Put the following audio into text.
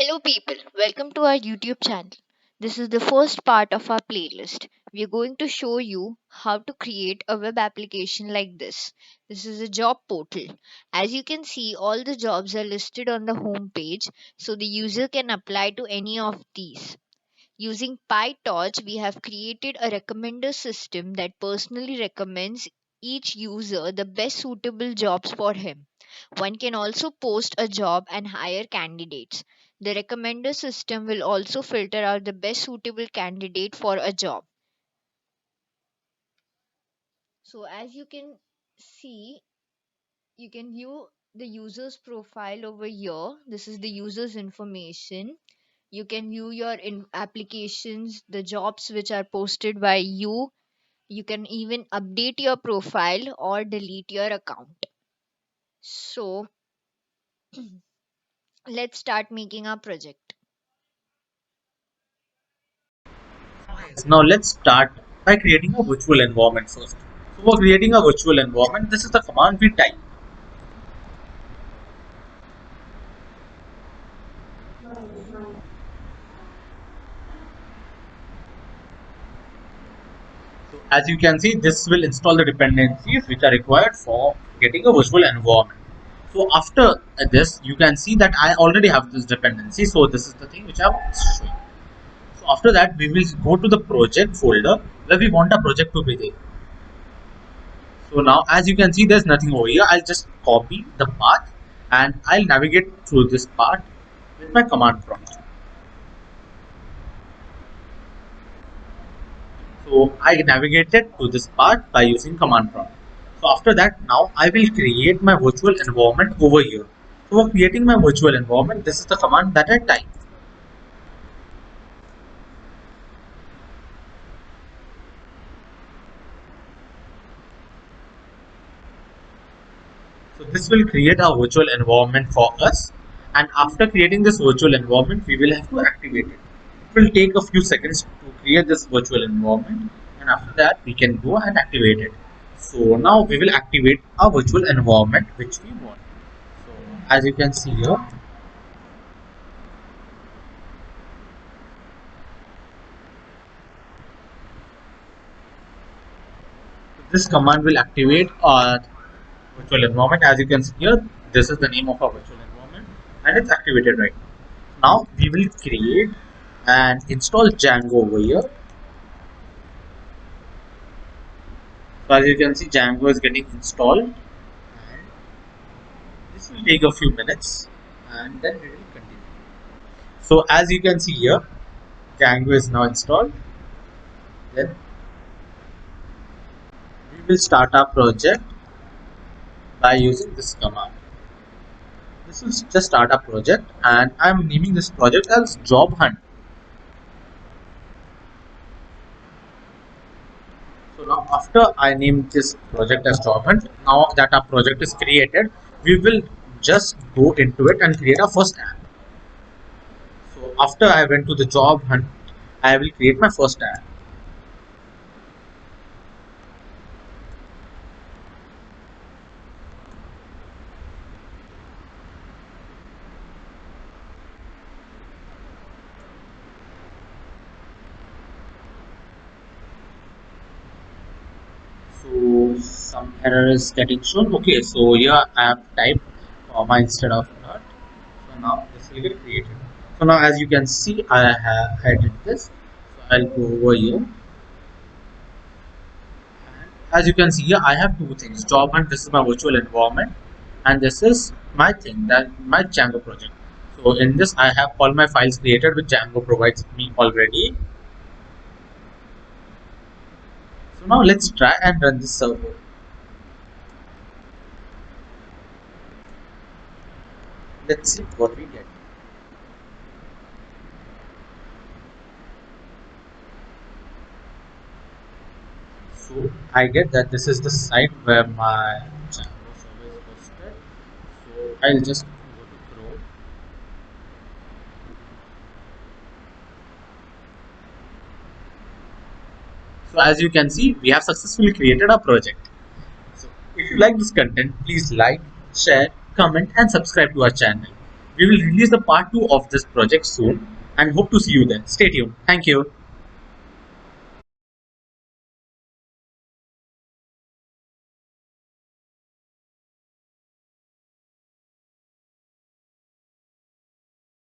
Hello, people. Welcome to our YouTube channel. This is the first part of our playlist. We are going to show you how to create a web application like this. This is a job portal. As you can see, all the jobs are listed on the home page, so the user can apply to any of these. Using PyTorch, we have created a recommender system that personally recommends each user the best suitable jobs for him. One can also post a job and hire candidates. The recommender system will also filter out the best suitable candidate for a job. So, as you can see, you can view the user's profile over here. This is the user's information. You can view your applications, the jobs which are posted by you. You can even update your profile or delete your account. So, let's start making our project. Now let's start by creating a virtual environment first. So for creating a virtual environment, this is the command we type. So as you can see, this will install the dependencies which are required for getting a virtual environment. So after this, you can see that I already have this dependency. So this is the thing which I'm showing. So after that, we will go to the project folder where we want our project to be there. So now as you can see, there's nothing over here. I'll just copy the path and I'll navigate through this part with my command prompt. So I navigated to this part by using command prompt. So after that, now I will create my virtual environment over here. So for creating my virtual environment, this is the command that I type. So this will create a virtual environment for us. And after creating this virtual environment, we will have to activate it. It will take a few seconds to create this virtual environment. And after that, we can go and activate it. So now we will activate our virtual environment which we want. So as you can see here, this command will activate our virtual environment. As you can see here, this is the name of our virtual environment and it's activated right now. Now we will create and install Django over here. So as you can see, Django is getting installed and this will take a few minutes and then we will continue. So as you can see here, Django is now installed. Then we will start our project by using this command. This will just start a project and I'm naming this project as job hunt. So now after I name this project as job hunt, now that our project is created, we will just go into it and create our first app. So after I went to the job hunt, I will create my first app. So some error is getting shown. Okay, so here I have typed comma instead of not. So now this will get created. So now as you can see, I have added this. So I'll go over here. And as you can see here, I have two things. Job hunt, this is my virtual environment, and this is my thing, that my Django project. So in this, I have all my files created which Django provides me already. So now let's try and run this server. Let's see what we get. So I get that this is the site where my Django server is hosted. So I'll just go to Chrome. So as you can see, we have successfully created our project. So if you like this content, please like, share, comment and subscribe to our channel. We will release the part 2 of this project soon and hope to see you there. Stay tuned. Thank you.